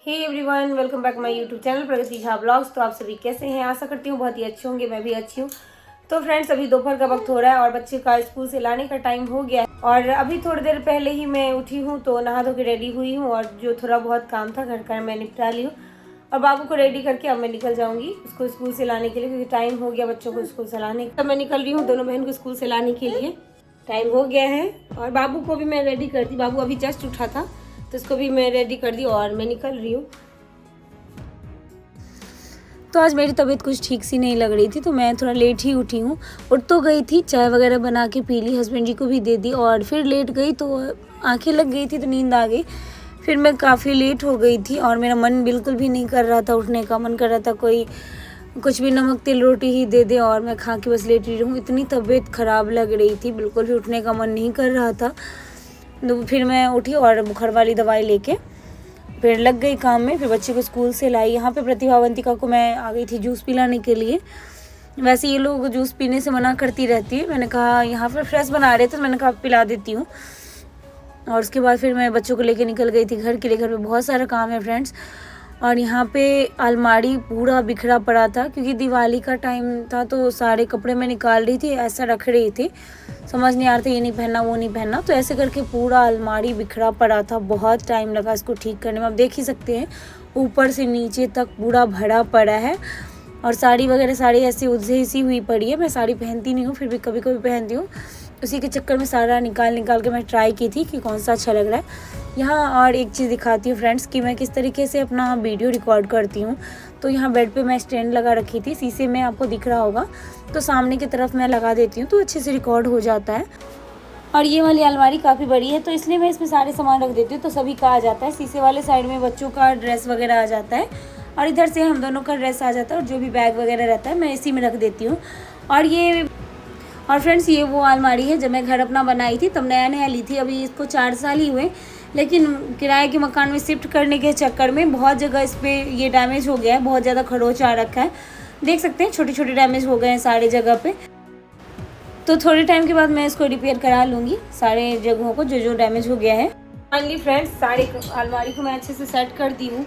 Hey everyone, welcome back my YouTube channel Pragati Jha vlogs. तो आप सभी कैसे हैं? आशा करती हूँ बहुत ही अच्छे होंगे। मैं भी अच्छी हूँ। तो फ्रेंड्स, अभी दोपहर का वक्त हो रहा है और बच्चे का स्कूल से लाने का टाइम हो गया है और अभी थोड़ी देर पहले ही मैं उठी हूँ, तो नहा धो के रेडी हुई हूँ और जो थोड़ा बहुत काम था घर का मैं निपटा ली हूँ और बाबू को रेडी करके अब मैं निकल जाऊंगी उसको स्कूल से लाने के लिए, क्योंकि टाइम हो गया बच्चों को स्कूल से लाने का। मैं निकल रही हूँ दोनों बहन को स्कूल से लाने के लिए, टाइम हो गया है। और बाबू को भी मैं रेडी कर दी, बाबू अभी जस्ट उठा था तो उसको भी मैं रेडी कर दी और मैं निकल रही हूँ। तो आज मेरी तबीयत कुछ ठीक सी नहीं लग रही थी, तो मैं थोड़ा लेट ही उठी हूँ। उठ तो गई थी, चाय वगैरह बना के पी ली, हस्बैंड जी को भी दे दी और फिर लेट गई तो आंखें लग गई थी तो नींद आ गई। फिर मैं काफ़ी लेट हो गई थी और मेरा मन बिल्कुल भी नहीं कर रहा था उठने का। मन कर रहा था कोई कुछ भी नमक तेल रोटी ही दे दे और मैं खा के बस लेट ही रहूँ। इतनी तबीयत ख़राब लग रही थी, बिल्कुल भी उठने का मन नहीं कर रहा था। तो फिर मैं उठी और बुखार वाली दवाई लेके फिर लग गई काम में। फिर बच्चे को स्कूल से लाई। यहाँ पे प्रतिभावंतिका को मैं आ गई थी जूस पिलाने के लिए। वैसे ये लोग जूस पीने से मना करती रहती है। मैंने कहा यहाँ पर फ्रेश बना रहे थे तो मैंने कहा पिला देती हूँ। और उसके बाद फिर मैं बच्चों को लेके निकल गई थी घर के लिए। घर में बहुत सारा काम है फ्रेंड्स। और यहाँ पे अलमारी पूरा बिखरा पड़ा था क्योंकि दिवाली का टाइम था, तो सारे कपड़े मैं निकाल रही थी, ऐसा रख रही थी, समझ नहीं आ रहा था ये नहीं पहनना वो नहीं पहनना। तो ऐसे करके पूरा अलमारी बिखरा पड़ा था। बहुत टाइम लगा इसको ठीक करने में। आप देख ही सकते हैं ऊपर से नीचे तक पूरा भरा पड़ा है। और साड़ी वगैरह साड़ी ऐसी उलझी सी हुई पड़ी है। मैं साड़ी पहनती नहीं हूँ, फिर भी कभी कभी पहनती हूँ। उसी के चक्कर में सारा निकाल के मैं ट्राई की थी कि कौन सा अच्छा लग रहा है। यहाँ और एक चीज़ दिखाती हूँ फ्रेंड्स कि मैं किस तरीके से अपना वीडियो रिकॉर्ड करती हूँ। तो यहाँ बेड पे मैं स्टैंड लगा रखी थी, शीशे में आपको दिख रहा होगा, तो सामने की तरफ मैं लगा देती हूँ तो अच्छे से रिकॉर्ड हो जाता है। और ये वाली अलमारी काफ़ी बड़ी है तो इसलिए मैं इसमें सारे सामान रख देती हूँ, तो सभी का आ जाता है। शीशे वाले साइड में बच्चों का ड्रेस वगैरह आ जाता है और इधर से हम दोनों का ड्रेस आ जाता है और जो भी बैग वगैरह रहता है मैं इसी में रख देती हूँ। और फ्रेंड्स, ये वो अलमारी है जब मैं घर अपना बनाई थी तब नया नया ली थी। अभी इसको 4 साल ही हुए, लेकिन किराए के मकान में शिफ्ट करने के चक्कर में बहुत जगह इस पर ये डैमेज हो गया है, बहुत ज़्यादा खरोच आ रखा है। देख सकते हैं छोटे छोटे डैमेज हो गए हैं सारे जगह पे। तो थोड़े टाइम के बाद मैं इसको रिपेयर करा लूँगी सारे जगहों को जो जो डैमेज हो गया है। फाइनली फ्रेंड्स, सारे अलमारी को मैं अच्छे से सेट कर दी हूँ।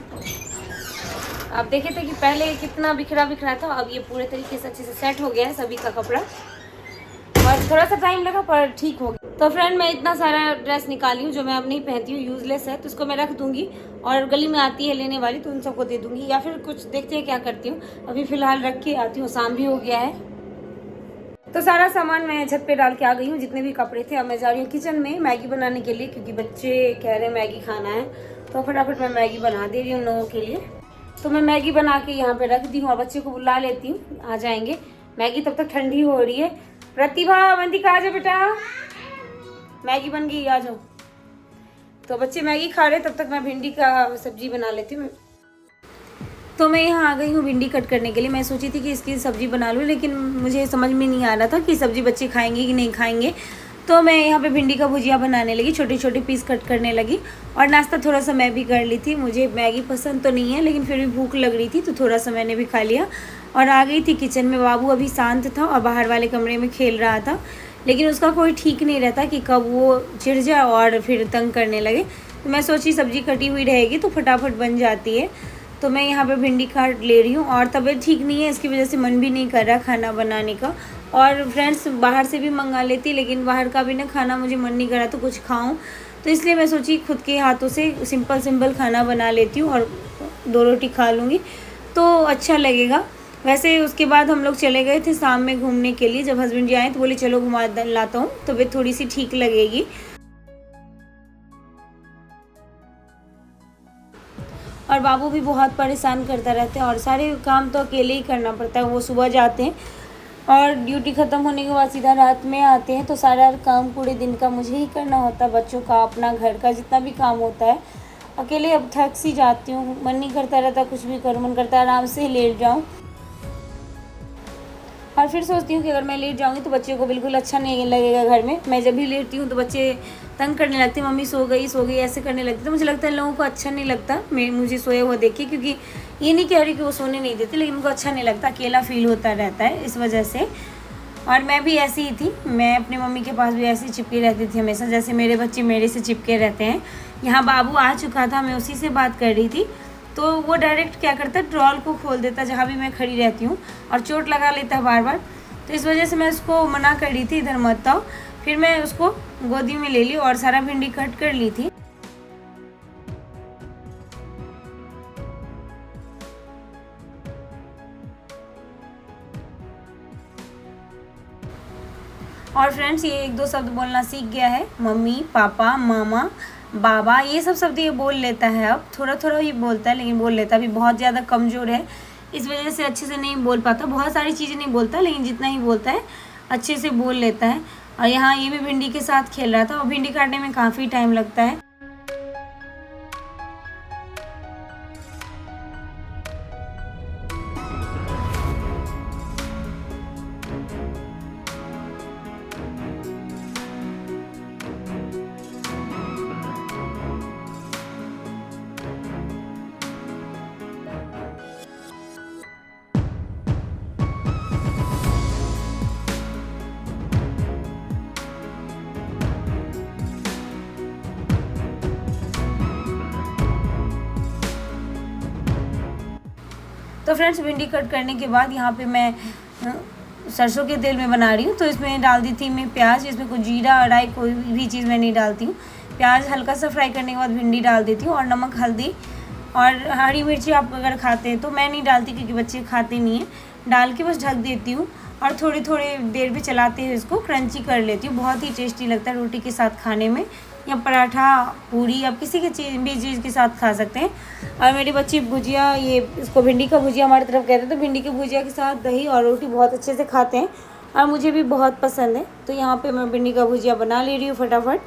आप देखे थे कि पहले कितना बिखरा था, अब ये पूरे तरीके से अच्छे से सेट हो गया है सभी का कपड़ा। और थोड़ा सा टाइम लगा पर ठीक हो गया। तो फ्रेंड, मैं इतना सारा ड्रेस निकाली हूँ जो मैं अब नहीं पहनती हूँ, यूजलेस है, तो इसको मैं रख दूंगी और गली में आती है लेने वाली तो उन सबको दे दूंगी, या फिर कुछ देखते हैं क्या करती हूँ। अभी फिलहाल रख के आती हूँ, शाम भी हो गया है। तो सारा सामान मैं छत पे डाल के आ गई हूँ, जितने भी कपड़े थे। अब मैं जा रही हूँ किचन में मैगी बनाने के लिए, क्योंकि बच्चे कह रहे हैं मैगी खाना है, तो फटाफट मैं मैगी बना दे रही हूँ उन लोगों के लिए। तो मैं मैगी बना के यहाँ पे रख दी हूँ और बच्चे को बुला लेती हूँ, आ जाएंगे। मैगी तब तक ठंडी हो रही है। प्रतिभा वंदिका आ जाओ बेटा, मैगी बन गई, आ जाओ। तो बच्चे मैगी खा रहे, तब तक मैं भिंडी का सब्जी बना लेती हूँ। तो मैं यहाँ आ गई हूँ भिंडी कट करने के लिए। मैं सोची थी कि इसकी सब्जी बना लूँ, लेकिन मुझे समझ में नहीं आ रहा था कि सब्जी बच्चे खाएंगे कि नहीं खाएंगे। तो मैं यहाँ पे भिंडी का भुजिया बनाने लगी, छोटे छोटे पीस कट करने लगी। और नाश्ता थोड़ा सा मैं भी कर ली थी। मुझे मैगी पसंद तो नहीं है, लेकिन फिर भी भूख लग रही थी तो थोड़ा सा मैंने भी खा लिया और आ गई थी किचन में। बाबू अभी शांत था और बाहर वाले कमरे में खेल रहा था, लेकिन उसका कोई ठीक नहीं रहता कि कब वो चिढ़ जाए और फिर तंग करने लगे। तो मैं सोची सब्जी कटी हुई रहेगी तो फटाफट बन जाती है। तो मैं यहाँ पे भिंडी काट ले रही हूँ और तबीयत ठीक नहीं है, इसकी वजह से मन भी नहीं कर रहा खाना बनाने का। और फ्रेंड्स, बाहर से भी मंगा लेती, लेकिन बाहर का भी ना खाना मुझे मन नहीं कर रहा तो कुछ खाऊं, तो इसलिए मैं सोची खुद के हाथों से सिंपल खाना बना लेती हूँ और 2 रोटी खा लूँगी तो अच्छा लगेगा। वैसे उसके बाद हम लोग चले गए थे शाम में घूमने के लिए। जब हस्बैंड जी आए तो बोले चलो घुमा लाता हूँ, तबीयत थोड़ी सी ठीक लगेगी। और बाबू भी बहुत परेशान करता रहता है और सारे काम तो अकेले ही करना पड़ता है। वो सुबह जाते हैं और ड्यूटी ख़त्म होने के बाद सीधा रात में आते हैं, तो सारा काम पूरे दिन का मुझे ही करना होता है। बच्चों का, अपना घर का, जितना भी काम होता है अकेले। अब थक सी जाती हूँ, मन नहीं करता रहता कुछ भी करूँ, मन करता है आराम से लेट जाऊँ। और फिर सोचती हूँ कि अगर मैं लेट जाऊँगी तो बच्चे को बिल्कुल अच्छा नहीं लगेगा घर में। मैं जब भी लेटती हूँ तो बच्चे तंग करने लगते हैं, मम्मी सो गई ऐसे करने लगते। तो मुझे लगता है लोगों को अच्छा नहीं लगता मुझे सोया हुआ देख के, क्योंकि ये नहीं कह रही कि वो सोने नहीं देते, लेकिन उनको अच्छा नहीं लगता, अकेला फील होता रहता है इस वजह से। और मैं भी ऐसी ही थी, मैं अपनी मम्मी के पास भी ऐसी चिपकी रहती थी हमेशा, जैसे मेरे बच्चे मेरे से चिपके रहते हैं। यहाँ बाबू आ चुका था, मैं उसी से बात कर रही थी तो वो डायरेक्ट क्या करता है, ड्रॉल को खोल देता है जहाँ भी मैं खड़ी रहती हूँ, और चोट लगा लेता है बार बार। तो इस वजह से मैं उसको मना कर रही थी, इधर मत आओ। फिर मैं उसको गोदी में ले ली और सारा भिंडी कट कर ली थी। और फ्रेंड्स ये 1-2 शब्द बोलना सीख गया है, मम्मी, पापा, मामा, बाबा, ये सब शब्द ये बोल लेता है। अब थोड़ा थोड़ा ही बोलता है, लेकिन बोल लेता है। अभी बहुत ज़्यादा कमज़ोर है, इस वजह से अच्छे से नहीं बोल पाता। बहुत सारी चीज़ें नहीं बोलता, लेकिन जितना ही बोलता है अच्छे से बोल लेता है। और यहाँ ये भी भिंडी के साथ खेल रहा था, और भिंडी काटने में काफ़ी टाइम लगता है। तो फ्रेंड्स भिंडी कट करने के बाद यहाँ पे मैं सरसों के तेल में बना रही हूँ। तो इसमें डाल दी थी मैं प्याज, इसमें कोई जीरा अड़ाई कोई भी चीज़ मैं नहीं डालती हूँ। प्याज हल्का सा फ्राई करने के बाद भिंडी डाल देती हूँ, और नमक, हल्दी और हरी मिर्ची आप अगर खाते हैं तो, मैं नहीं डालती क्योंकि बच्चे खाते नहीं हैं। डाल के बस ढक देती हूँ और थोड़ी थोड़ी देर पे चलाते हुए इसको क्रंची कर लेती हूँ। बहुत ही टेस्टी लगता है रोटी के साथ खाने में, या पराठा, पूरी, आप किसी के चीज़ के साथ खा सकते हैं। और मेरे बच्चे भुजिया, ये इसको भिंडी का भुजिया हमारी तरफ कहते हैं, तो भिंडी की भुजिया के साथ दही और रोटी बहुत अच्छे से खाते हैं, और मुझे भी बहुत पसंद है। तो यहाँ पे मैं भिंडी का भुजिया बना ले रही हूँ फटाफट।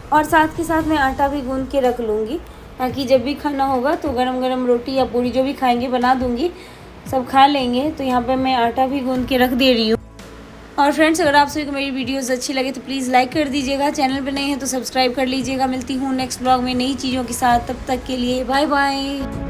और साथ के साथ मैं आटा भी गूंद के रख लूँगी, ताकि जब भी खाना होगा तो गरम गरम रोटी या पूरी जो भी खाएंगे बना दूँगी, सब खा लेंगे। तो यहाँ पे मैं आटा भी गूंद के रख दे रही हूँ। और फ्रेंड्स अगर आप सभी को मेरी वीडियोस अच्छी लगे तो प्लीज़ लाइक कर दीजिएगा, चैनल पे नए हैं तो सब्सक्राइब कर लीजिएगा। मिलती हूँ नेक्स्ट ब्लॉग में नई चीज़ों के साथ, तब तक के लिए बाय बाय।